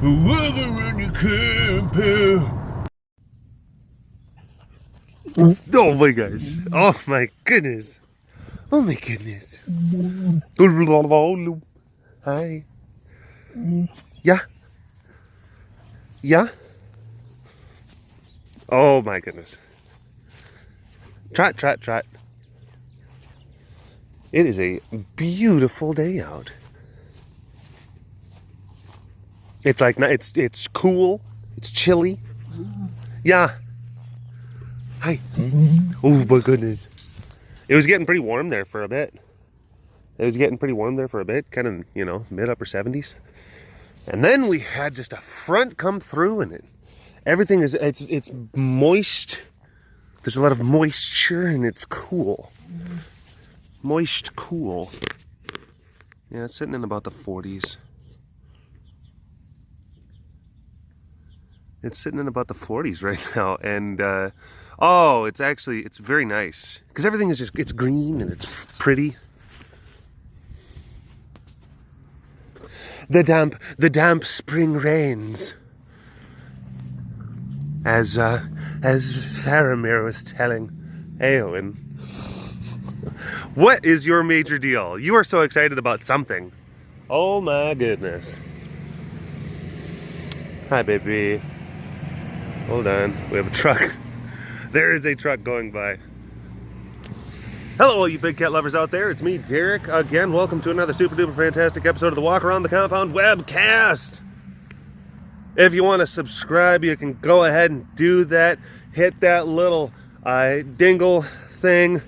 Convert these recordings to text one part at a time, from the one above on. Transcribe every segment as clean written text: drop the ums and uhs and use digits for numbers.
Weather in your camper. Oh my gosh. Oh my goodness. Oh my goodness. Hi. Yeah. Yeah. Oh my goodness. Trot, trot, trot. It is a beautiful day out. It's like it's cool. It's chilly. Yeah. Hi. Oh my goodness. It was getting pretty warm there for a bit. Kind of, mid upper 70s. And then we had just a front come through, and everything is it's moist. There's a lot of moisture, and it's cool. Moist, cool. Yeah, it's sitting in about the 40s. It's sitting in about the 40s right now, and it's very nice because everything is it's green and it's pretty. The damp spring rains, as Faramir was telling Eowyn. What is your major deal? You are so excited about something. Oh my goodness. Hi, baby. Hold on. We have a truck. There is a truck going by. Hello, all you big cat lovers out there. It's me, Derek. Again, welcome to another super duper fantastic episode of the Walk Around the Compound webcast. If you want to subscribe, you can go ahead and do that. Hit that little dingle thing,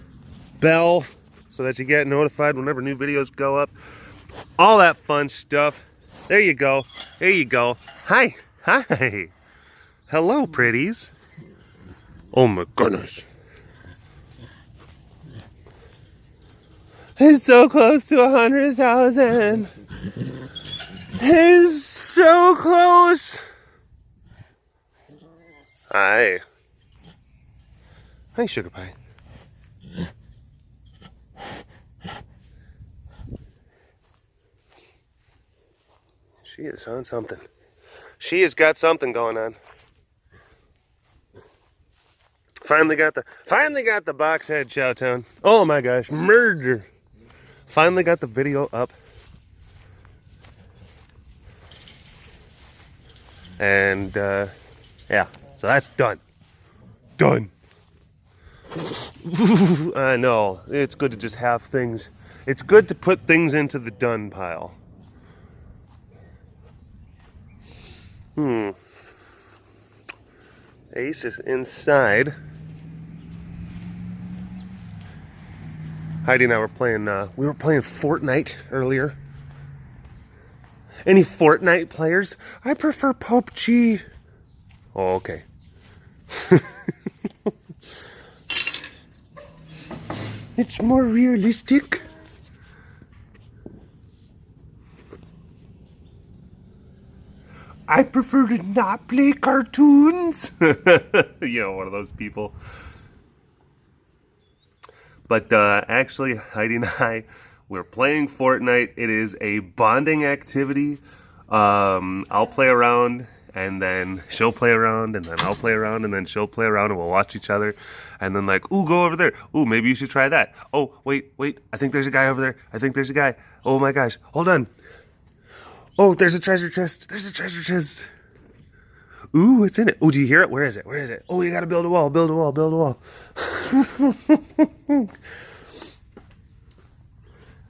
bell, so that you get notified whenever new videos go up. All that fun stuff. There you go. There you go. Hi. Hi. Hello, pretties. Oh my goodness. It's so close to 100,000. It's so close. Hi. Hi, Sugar Pie. She is on something. She has got something going on. Finally got the box head Chowtown. Oh my gosh, murder. Finally got the video up. And yeah, so that's done. Done. I know. It's good to just have things. It's good to put things into the done pile. Ace is inside. Heidi and I were playing, we were playing Fortnite earlier. Any Fortnite players? I prefer PUBG. Oh, okay. It's more realistic. I prefer to not play cartoons. One of those people. But actually, Heidi and I, we're playing Fortnite. It is a bonding activity. I'll play around, and then she'll play around, and then I'll play around, and then she'll play around, and we'll watch each other. And then ooh, go over there. Ooh, maybe you should try that. Oh, wait. I think there's a guy over there. Oh my gosh, hold on. Oh, there's a treasure chest. Ooh, what's in it? Oh, do you hear it? Where is it? Oh, you gotta build a wall.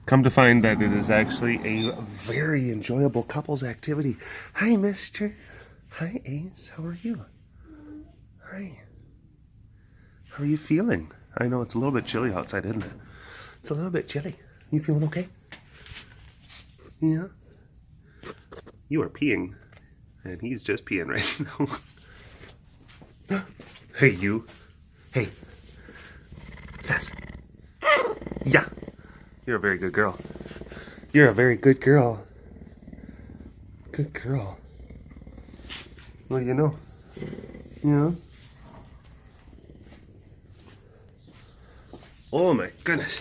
Come to find that it is actually a very enjoyable couples activity. Hi, mister. Hi, Ace. How are you? Hi. How are you feeling? I know it's a little bit chilly outside, isn't it? It's a little bit chilly. You feeling okay? Yeah. You are peeing. And he's just peeing right now. Hey, you. Hey. Sass. Yeah. You're a very good girl. Good girl. What do you know? Yeah. Oh my goodness.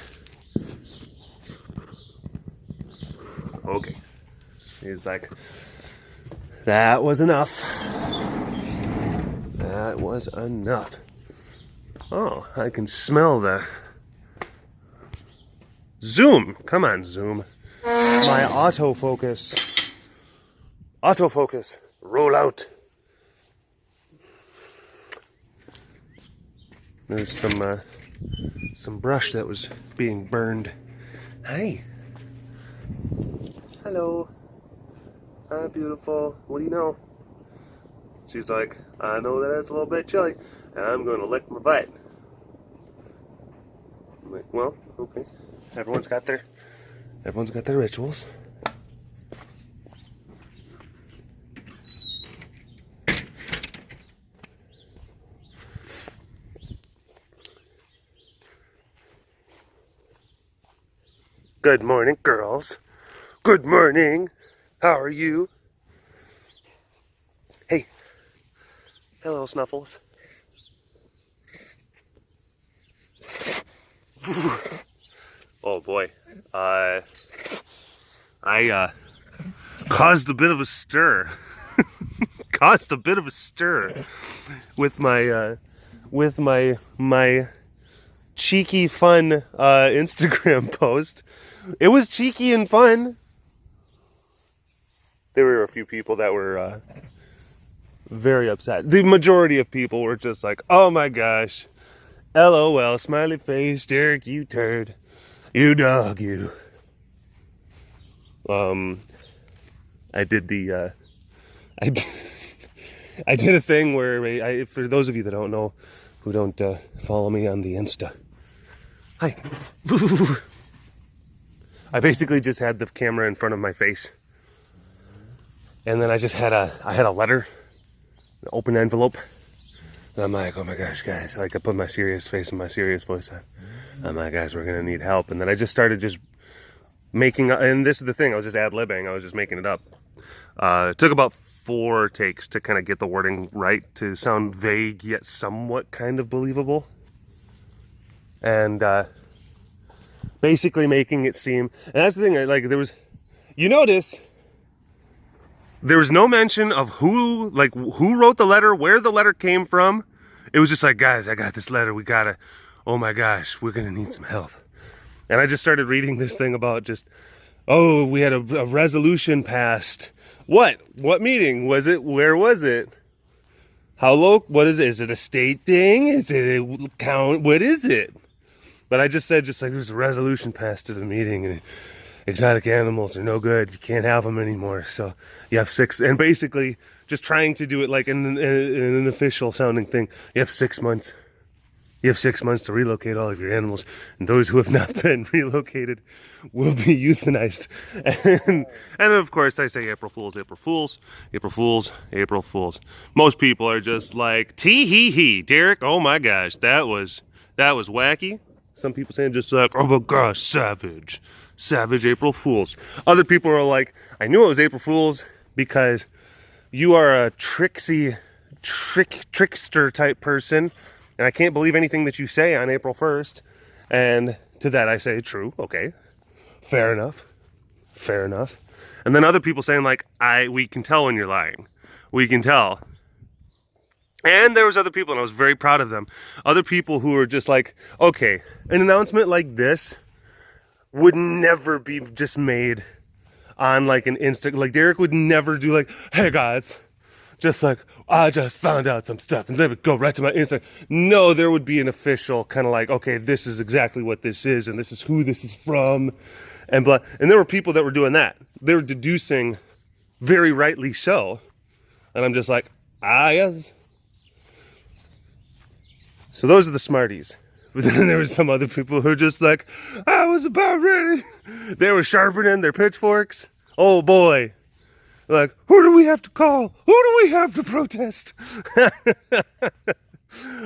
Okay. He's like, That was enough. That was enough. Oh, I can smell the zoom. Come on, zoom. My autofocus. Autofocus. Roll out. There's some brush that was being burned. Hi. Hello. Hi, beautiful. What do you know? She's like, I know that it's a little bit chilly, and I'm going to lick my butt. I'm like, well, okay. Everyone's got their rituals. Good morning, girls. Good morning. How are you? Hey. Hello, Snuffles. Oh boy. I caused a bit of a stir. Caused a bit of a stir with my cheeky fun Instagram post. It was cheeky and fun. There were a few people that were very upset. The majority of people were just like, oh my gosh, LOL, smiley face, Derek, you turd, you dog, you. I did the I did a thing where for those of you that don't know, who don't follow me on the Insta, hi. I basically just had the camera in front of my face, and then I just had a letter, an open envelope, and I'm like, oh my gosh, guys, like I put my serious face and my serious voice on. I'm like, guys, we're gonna need help, and then I just started just making, and this is the thing, I was just ad-libbing, I was just making it up. It took about 4 takes to kind of get the wording right, to sound vague yet somewhat kind of believable, and basically making it seem, and that's the thing, like there was, you notice, there was no mention of who wrote the letter, where the letter came from. It was just like, guys, I got this letter, we gotta, oh my gosh, we're gonna need some help. And I just started reading this thing about just, oh, we had a resolution passed. What meeting was it? Where was it? How low? What is it? Is it a state thing? Is it a count? What is it? But I just said, just like, there's a resolution passed to the meeting, and exotic animals are no good. You can't have them anymore. So you have 6, and basically just trying to do it like in an official sounding thing. You have 6 months. You have 6 months to relocate all of your animals, and those who have not been relocated will be euthanized. And then of course I say April Fools, April Fools, April Fools, April Fools. Most people are just like, tee hee hee, Derek, oh my gosh, that was wacky. Some people saying just like, oh my gosh, savage April Fools. Other people are like, I knew it was April Fools because you are a trickster type person, and I can't believe anything that you say on April 1st. And to that I say, true, okay, fair enough. And then other people saying like, we can tell when you're lying. We can tell. And there was other people, and I was very proud of them. Other people who were just like, okay, an announcement like this would never be just made on like an like Derek would never do like, hey guys, just like, I just found out some stuff and let it go right to my Instagram. No, there would be an official kind of like, okay, this is exactly what this is, and this is who this is from, and blah. And there were people that were doing that. They were deducing, very rightly so. And I'm just like, yes. So those are the smarties. But then there were some other people who were just like, I was about ready. They were sharpening their pitchforks. Oh boy. Like, who do we have to call? Who do we have to protest?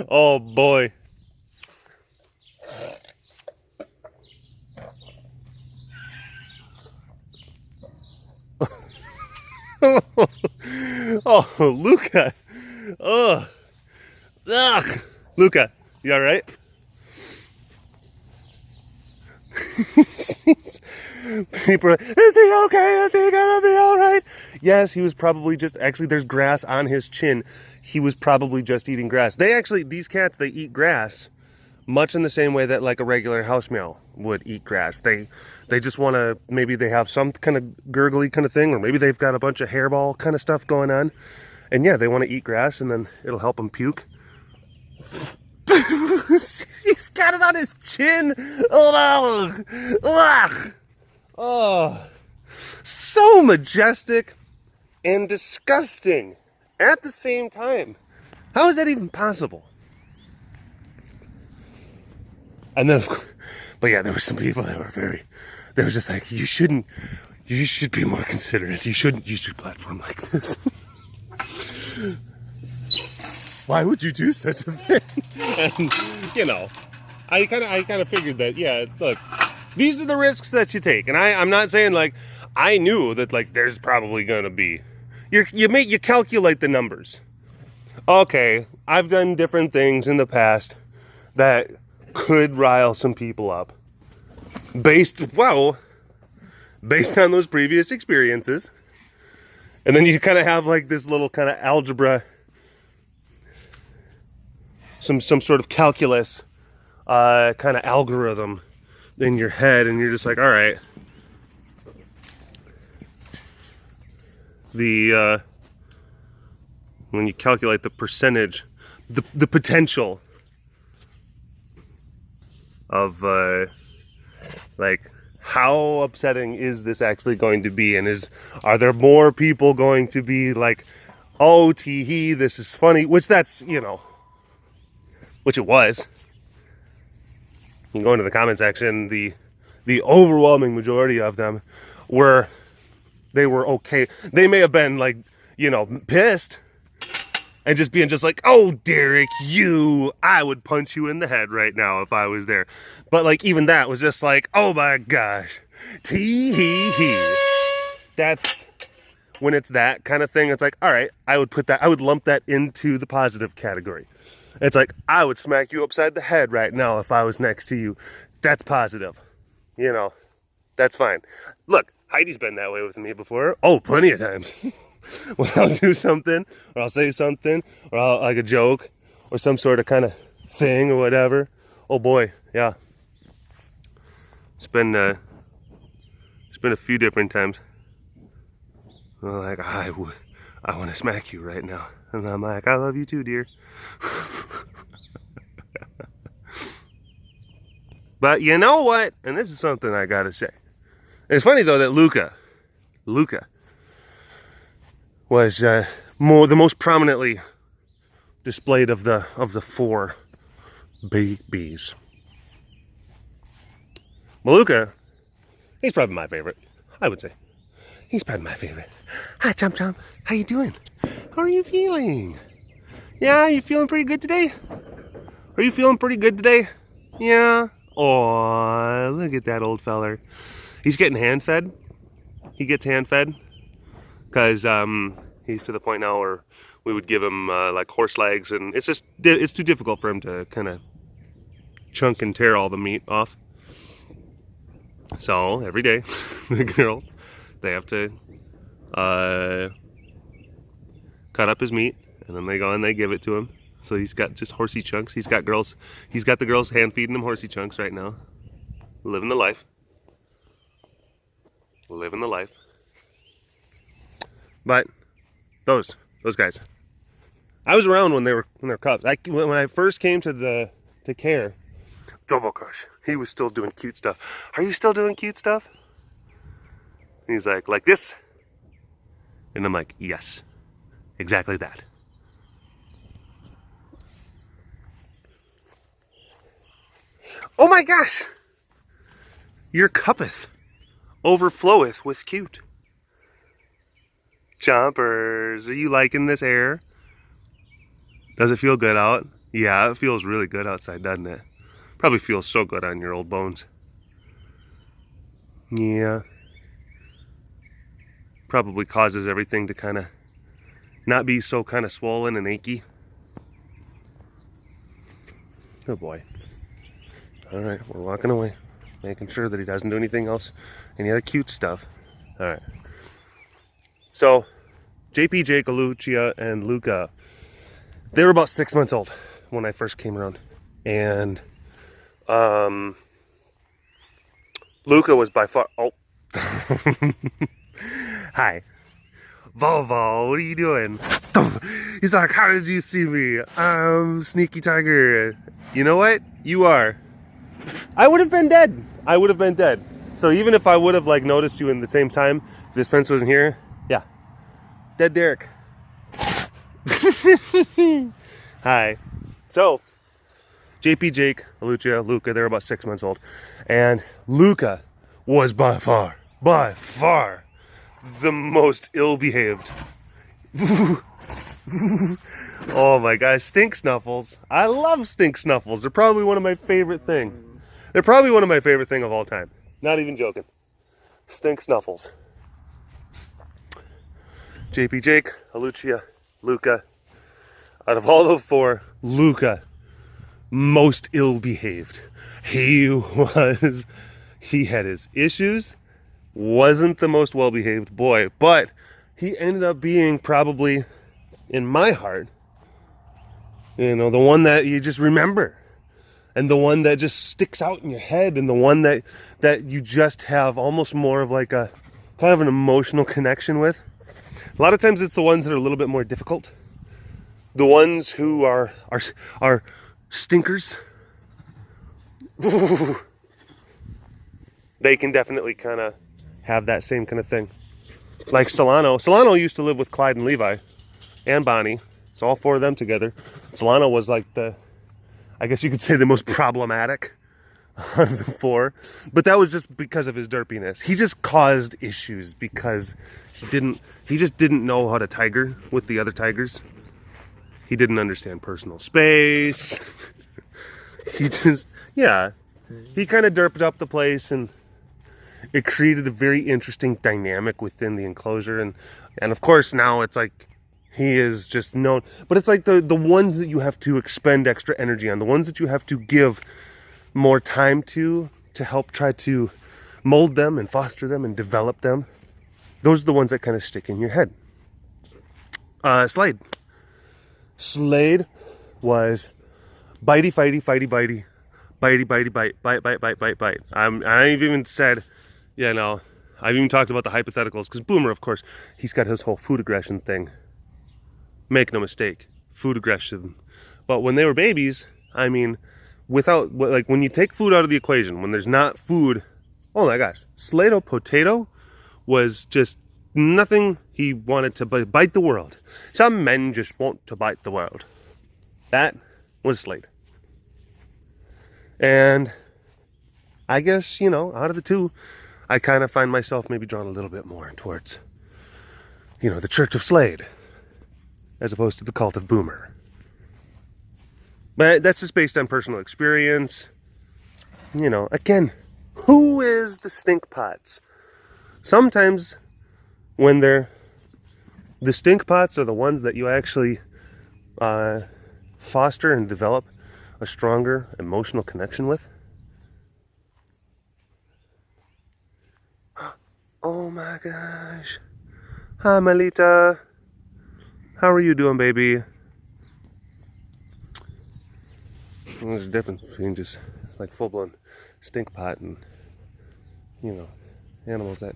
Oh boy. Oh, Luca. Oh. Ugh. Luca, you all right? People are, is he okay? Is he gonna be all right? Yes, he was probably just, actually there's grass on his chin. He was probably just eating grass. These cats, they eat grass much in the same way that like a regular house male would eat grass. They just want to, maybe they have some kind of gurgly kind of thing, or maybe they've got a bunch of hairball kind of stuff going on. And yeah, they want to eat grass, and then it'll help them puke. He's got it on his chin. Oh, so majestic and disgusting at the same time. How is that even possible? And then, but yeah, there were some people that were they were just like, you should be more considerate. You shouldn't use your platform like this. Why would you do such a thing? And, you know, I kind of figured that, yeah, look, these are the risks that you take. And I'm not saying, like, I knew that, like, there's probably going to be, you calculate the numbers. Okay, I've done different things in the past that could rile some people up based on those previous experiences. And then you kind of have like this little kind of algebra, some sort of calculus kind of algorithm in your head, and you're just like, all right, when you calculate the percentage, the potential of like, how upsetting is this actually going to be, and are there more people going to be like, oh, tee hee, this is funny, which that's, you know, which it was. You can go into the comment section, the overwhelming majority of them were okay. They may have been like, you know, pissed and just being just like, oh, Derek, I would punch you in the head right now if I was there. But like, even that was just like, oh my gosh, tee hee hee. That's when it's that kind of thing. It's like, all right, I would lump that into the positive category. It's like, I would smack you upside the head right now if I was next to you. That's positive. You know, that's fine. Look, Heidi's been that way with me before. Oh, plenty of times. When I'll do something, or I'll say something, or I'll like a joke, or some sort of kind of thing or whatever. Oh boy, yeah. It's been a few different times. I'm like, I want to smack you right now. And I'm like, I love you too, dear. But you know what? And this is something I gotta say. It's funny though that Luca was the most prominently displayed of the four babies. Maluka, he's probably my favorite. I would say he's probably my favorite. Hi, Chomp Chomp. How you doing? How are you feeling? Yeah, you feeling pretty good today? Are you feeling pretty good today? Yeah. Oh, look at that old feller. He's getting hand fed. He gets hand fed because he's to the point now where we would give him like horse legs, and it's too difficult for him to kind of chunk and tear all the meat off. So every day, the girls, they have to cut up his meat, and then they go and they give it to him. So he's got just horsey chunks. He's got the girls hand feeding him horsey chunks right now. Living the life. Living the life. But those guys, I was around when they were cubs. When I first came to care, double gosh, he was still doing cute stuff. Are you still doing cute stuff? And he's like this, and I'm like, yes, exactly that. Oh my gosh, your cuppeth overfloweth with cute. Chompers, are you liking this air? Does it feel good out? Yeah, it feels really good outside, doesn't it? Probably feels so good on your old bones. Yeah. Probably causes everything to kind of not be so kind of swollen and achy. Oh boy. All right, we're walking away. making sure that he doesn't do anything else, any other cute stuff. All right. So, JP, Jake, Lucia, and Luca, they were about 6 months old when I first came around. And Luca was by far... Oh. Hi. Volvo, what are you doing? He's like, how did you see me? Sneaky tiger. You know what? You are. I would have been dead. I would have been dead. So even if I would have like noticed you in the same time, if this fence wasn't here, yeah. Dead Derek. Hi. So, JP, Jake, Lucia, Luca, they were about 6 months old. And Luca was by far the most ill-behaved. Oh my gosh, stink snuffles. I love stink snuffles. They're probably one of my favorite things. They're probably one of my favorite thing of all time. Not even joking. Stink snuffles. JP, Jake, Lucia, Luca. Out of all the four, Luca, most ill-behaved. He had his issues. Wasn't the most well-behaved boy, but he ended up being probably, in my heart, you know, the one that you just remember, and the one that just sticks out in your head, and the one that you just have almost more of like a kind of an emotional connection with. A lot of times it's the ones that are a little bit more difficult, the ones who are stinkers. They can definitely kind of have that same kind of thing. Like Solano. Solano used to live with Clyde and Levi and Bonnie. So all four of them together. Solano was like I guess you could say the most problematic of the four. But that was just because of his derpiness. He just caused issues because he just didn't know how to tiger with the other tigers. He didn't understand personal space. He kind of derped up the place, and it created a very interesting dynamic within the enclosure. And of course now it's like he is just known, but it's like the ones that you have to expend extra energy on, the ones that you have to give more time to help try to mold them and foster them and develop them. Those are the ones that kind of stick in your head. Slade was bitey, fighty, fighty, bitey, bitey, bitey, bite. I've even said, yeah, no, I've even talked about the hypotheticals, because Boomer, of course, he's got his whole food aggression thing. Make no mistake, food aggression. But when they were babies, I mean, when you take food out of the equation, when there's not food, oh my gosh, Slade Potato was just nothing. He wanted to bite the world. Some men just want to bite the world. That was Slade. And I guess, out of the two, I kind of find myself maybe drawn a little bit more towards, the Church of Slade, as opposed to the cult of Boomer. But that's just based on personal experience. Again, who is the stink pots? Sometimes when the stink pots are the ones that you actually foster and develop a stronger emotional connection with. Oh my gosh. Hi, Melita. How are you doing, baby? There's a difference between just like full-blown stink pot and, animals that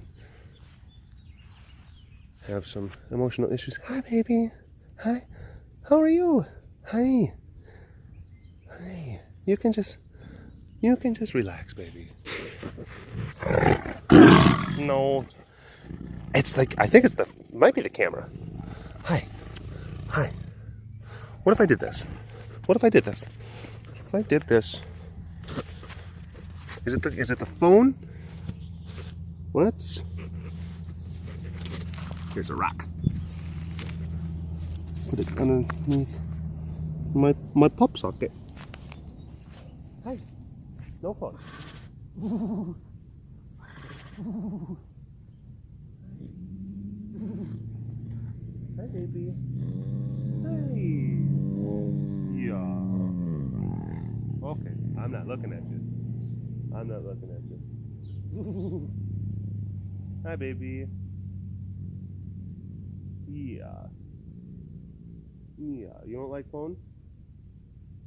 have some emotional issues. Hi, baby. Hi. How are you? Hi. Hi. You can just relax, baby. No. It's like, I think might be the camera. Hi. Hi. What if I did this? If I did this? Is it the phone? Here's a rock. Put it underneath my pop socket. Hi. No phone. Hi, baby. Hi. Yeah. Okay, I'm not looking at you. I'm not looking at you. Hi, baby. Yeah. Yeah. You don't like phone?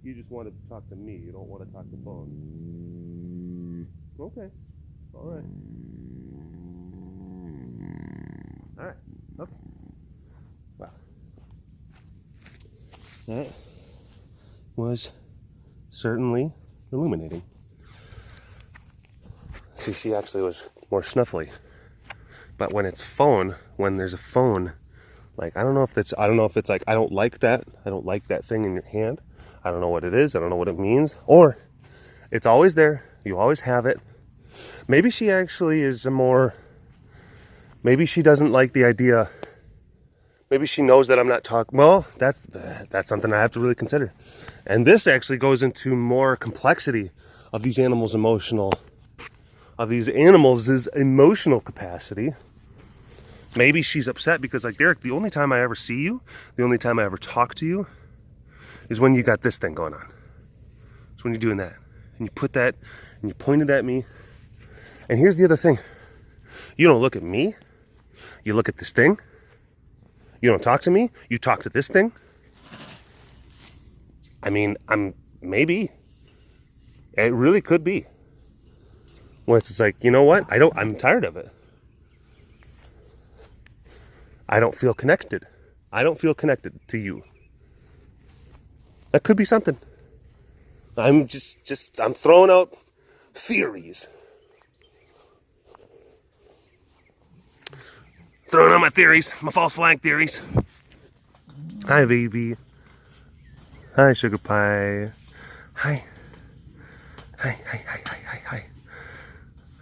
You just want to talk to me. You don't want to talk to phone. Okay. All right. All right. Okay. Wow. That was certainly illuminating. See, she actually was more snuffly. But when it's phone, when there's a phone, like I don't know if it's like I don't like that thing in your hand. I don't know what it is. I don't know what it means. Or it's always there. You always have it. Maybe she actually is maybe she doesn't like the idea. Maybe she knows that I'm not talking. Well, that's something I have to really consider. And this actually goes into more complexity of these animals' emotional capacity. Maybe she's upset because, like, Derek, the only time I ever see you, the only time I ever talk to you is when you got this thing going on. It's when you're doing that. And you put that and you point it at me. And here's the other thing. You don't look at me. You look at this thing. You don't talk to me. You talk to this thing. I mean, maybe. It really could be. Where it's just like, you know what? I'm tired of it. I don't feel connected. I don't feel connected to you. That could be something. I'm I'm throwing out theories. Throwing out my theories, my false flag theories. Hi, baby. Hi, sugar pie. Hi. Hi, hi, hi, hi, hi, hi.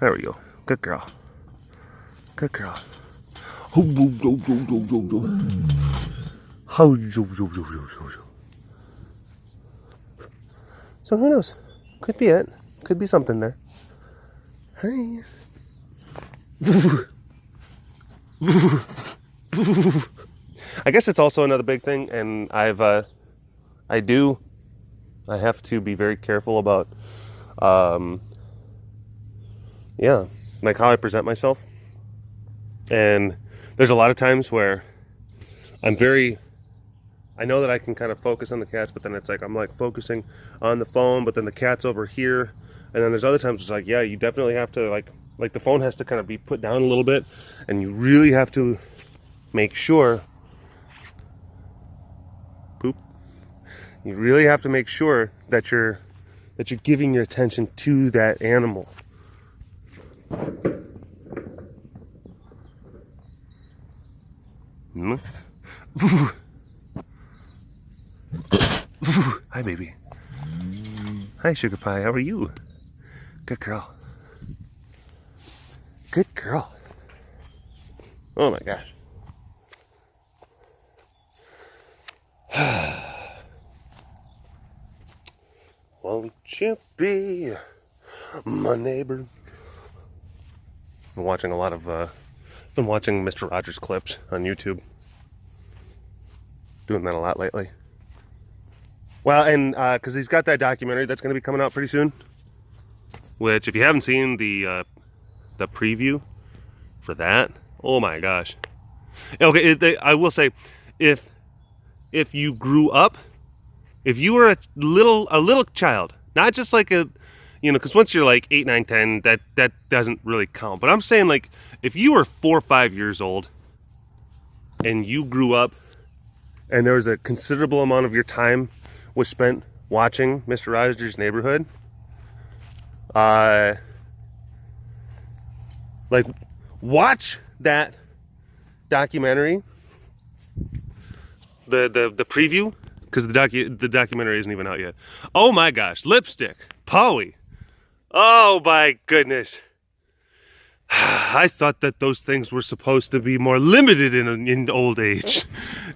There we go. Good girl. Good girl. So who knows? Could be it. Could be something there. Hey. I guess it's also another big thing, and I have to be very careful about, like how I present myself. And there's a lot of times where I know that I can kind of focus on the cats, but then it's like I'm like focusing on the phone, but then the cat's over here. And then there's other times it's like, yeah, you definitely have to like the phone has to kind of be put down a little bit, and you really have to make sure you really have to make sure that you're giving your attention to that animal. Hi, baby. Hi, sugar pie. How are you? Good girl. Good girl. Oh my gosh. Won't you be my neighbor? Been watching a lot of Mr. Rogers clips on YouTube. Doing that a lot lately. Well, and because he's got that documentary that's going to be coming out pretty soon. Which, if you haven't seen the preview for that, oh my gosh. Okay, I will say, if you grew up, if you were a little child, not just like because once you're like 8, 9, 10, that doesn't really count. But I'm saying, like, if you were 4 or 5 years old and you grew up and there was a considerable amount of your time was spent watching Mr. Rogers' Neighborhood, like, watch that documentary, the preview, because the documentary isn't even out yet. Oh my gosh, lipstick, Polly. Oh my goodness. I thought that those things were supposed to be more limited in old age.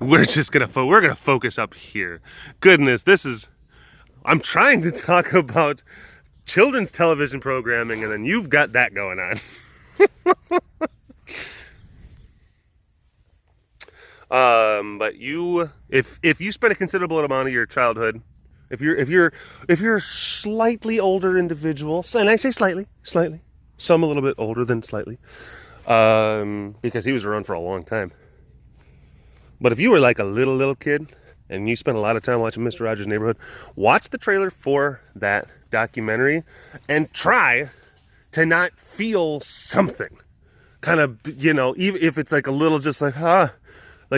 We're gonna focus up here. Goodness, I'm trying to talk about children's television programming, and then you've got that going on. But if you spent a considerable amount of your childhood If you're a slightly older individual, and I say slightly, some a little bit older than slightly, because he was around for a long time. But if you were like a little kid and you spent a lot of time watching Mr. Rogers' Neighborhood, watch the trailer for that documentary and try to not feel something. Kind of, you know, even if it's like a little just like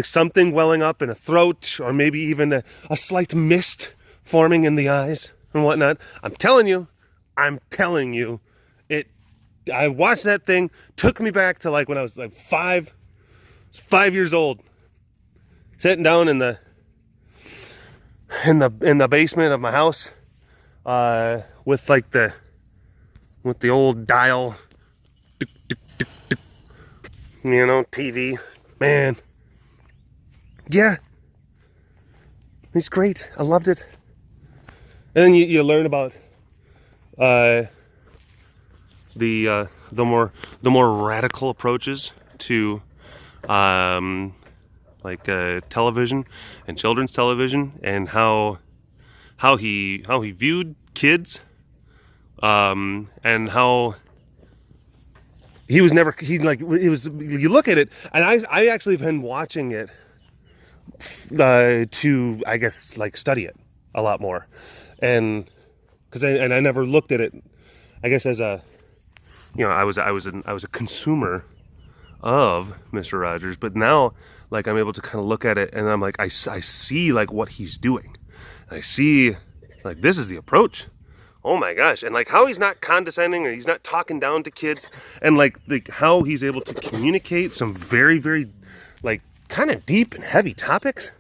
something welling up in a throat, or maybe even a slight mist forming in the eyes and whatnot. I'm telling you, I watched that thing, took me back to like when I was like 5 years old, sitting down in the basement of my house, with the old dial, you know, TV, man. Yeah, he's great. I loved it. And then you learn about the more radical approaches to television and children's television, and how he viewed kids, and how you look at it, and I actually have been watching it to, I guess, like study it a lot more, and because I never looked at it, I guess, as a, you know, I was a consumer of Mr. Rogers, but now like I'm able to kind of look at it and I'm like I see like what he's doing, and I see like this is the approach. Oh my gosh. And like how he's not condescending, or he's not talking down to kids, and like how he's able to communicate some very, very like kind of deep and heavy topics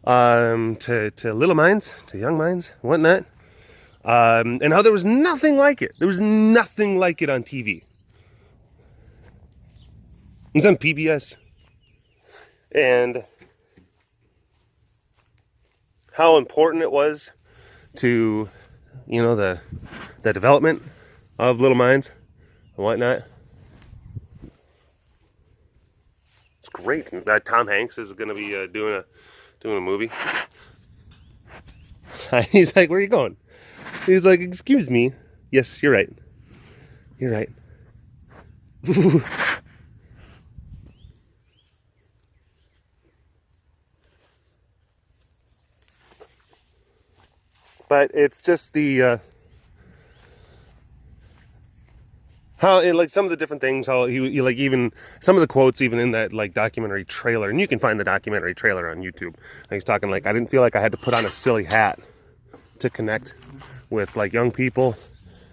to little minds, to young minds, whatnot. And how there was nothing like it. There was nothing like it on TV. It was on PBS. And how important it was to, you know, the development of little minds and whatnot. It's great. Tom Hanks is going to be doing a movie. He's like, "Where are you going?" He's like, "Excuse me." "Yes, you're right. You're right." But it's just the how it, like some of the different things, how he like even some of the quotes even in that like documentary trailer, and you can find the documentary trailer on YouTube. And he's talking like, I didn't feel like I had to put on a silly hat to connect with like young people,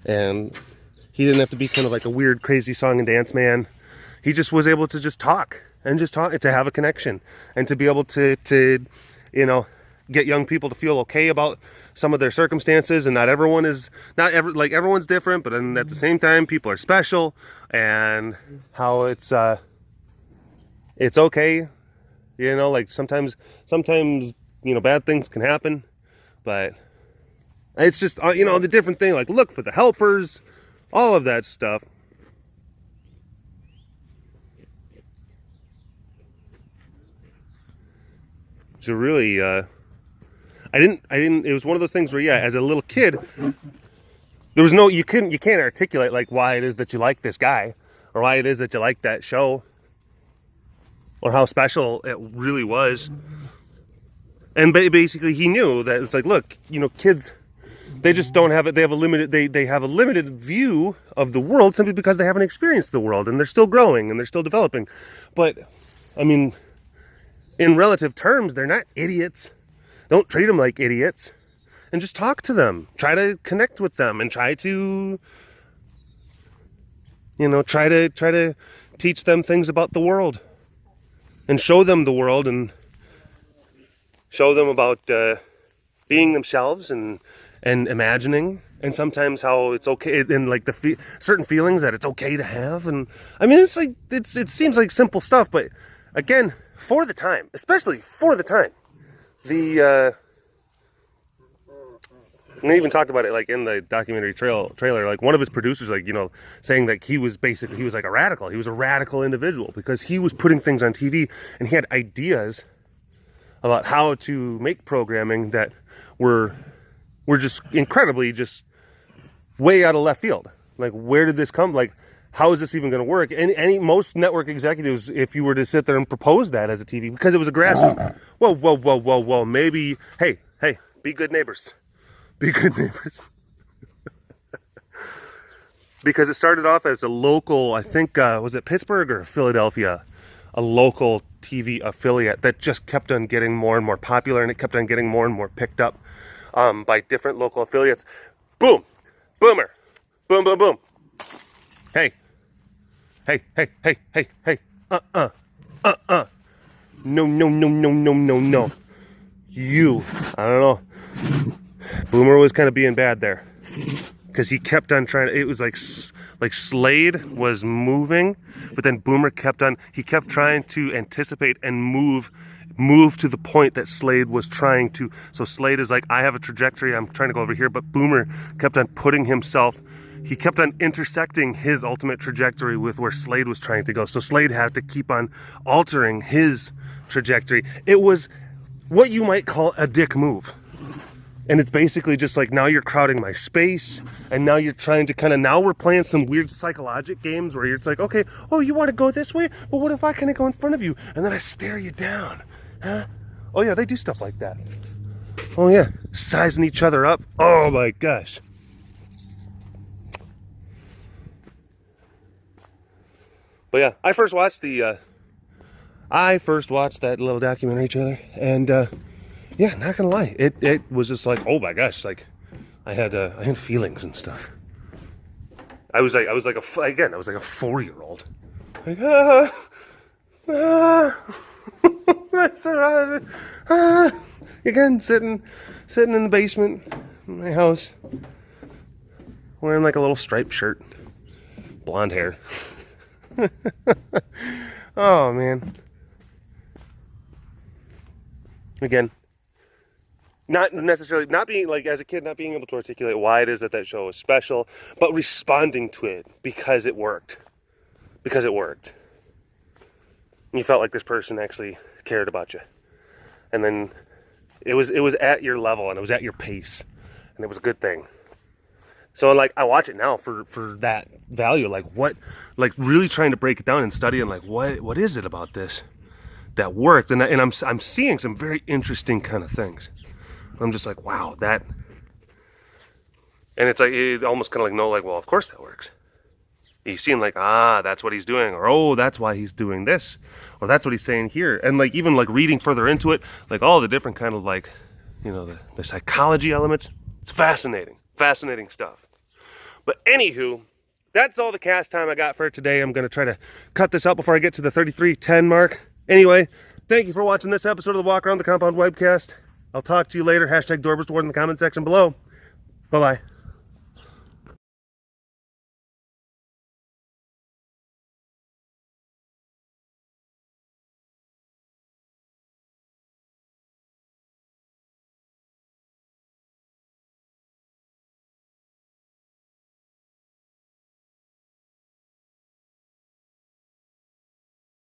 and he didn't have to be kind of like a weird crazy song and dance man. He just was able to just talk to have a connection, and to be able to you know, get young people to feel okay about some of their circumstances, and everyone's different, but then at the same time people are special, and how it's okay, you know, like sometimes you know, bad things can happen, but it's just you know, the different thing, like look for the helpers, all of that stuff. So really I didn't it was one of those things where, yeah, as a little kid, there was no, you can't articulate like why it is that you like this guy, or why it is that you like that show, or how special it really was. And basically he knew that it's like, look, you know, kids, they just don't have it, they have a limited view of the world simply because they haven't experienced the world, and they're still growing and they're still developing. But I mean, in relative terms, they're not idiots. Don't treat them like idiots, and just talk to them. Try to connect with them, and try to, you know, try to teach them things about the world, and show them the world, and show them about being themselves, and imagining, and sometimes how it's okay, and like the certain feelings that it's okay to have. And I mean, it's like it seems like simple stuff, but again, for the time, especially for the time. And they even talked about it like in the documentary trailer, like one of his producers, like, you know, saying that he was like a radical. He was a radical individual because he was putting things on TV, and he had ideas about how to make programming that were just incredibly just way out of left field. Like, where did this come? Like, how is this even going to work? And most network executives, if you were to sit there and propose that as a TV, because it was a grassroots. Whoa. Maybe, hey, be good neighbors. Be good neighbors. Because it started off as a local, I think, was it Pittsburgh or Philadelphia? A local TV affiliate that just kept on getting more and more popular, and it kept on getting more and more picked up by different local affiliates. Boom. Boomer. Boom, boom, boom. Hey. No. You. I don't know. Boomer was kind of being bad there. Because he kept on trying to, it was like Slade was moving, but then Boomer kept trying to anticipate and move to the point that Slade was trying to. So Slade is like, I have a trajectory, I'm trying to go over here, but Boomer kept on he kept on intersecting his ultimate trajectory with where Slade was trying to go. So Slade had to keep on altering his trajectory. It was what you might call a dick move. And it's basically just like, now you're crowding my space, and now you're trying to now we're playing some weird psychological games where it's like, okay, oh, you want to go this way? But what if I kind of go in front of you, and then I stare you down? Huh? Oh, yeah, they do stuff like that. Oh, yeah, sizing each other up. Oh, my gosh. But, yeah, I first watched that little documentary trailer, and, yeah, not gonna lie, it was just like, oh my gosh, like I had feelings and stuff. I was like a 4-year-old. Like, that's alright. Again, sitting in the basement in my house, wearing like a little striped shirt, blonde hair. Oh man. Again, not being like, as a kid, not being able to articulate why it is that show was special, but responding to it because it worked. And you felt like this person actually cared about you. And then it was at your level, and it was at your pace, and it was a good thing. So like, I watch it now for that value, like really trying to break it down and study, and like, what is it about this that worked? And I'm seeing some very interesting kind of things. I'm just like, wow, that. And it's like, it almost kind of like, no, like, well, of course that works. You seem like, that's what he's doing, or, oh, that's why he's doing this, or that's what he's saying here. And like, even like reading further into it, like all the different kind of like, the psychology elements. It's fascinating stuff. But anywho, that's all the cast time I got for today. I'm going to try to cut this out before I get to the 33:10 mark. Anyway, thank you for watching this episode of the Walk Around the Compound webcast. I'll talk to you later. #DoorbustWard in the comment section below. Bye-bye.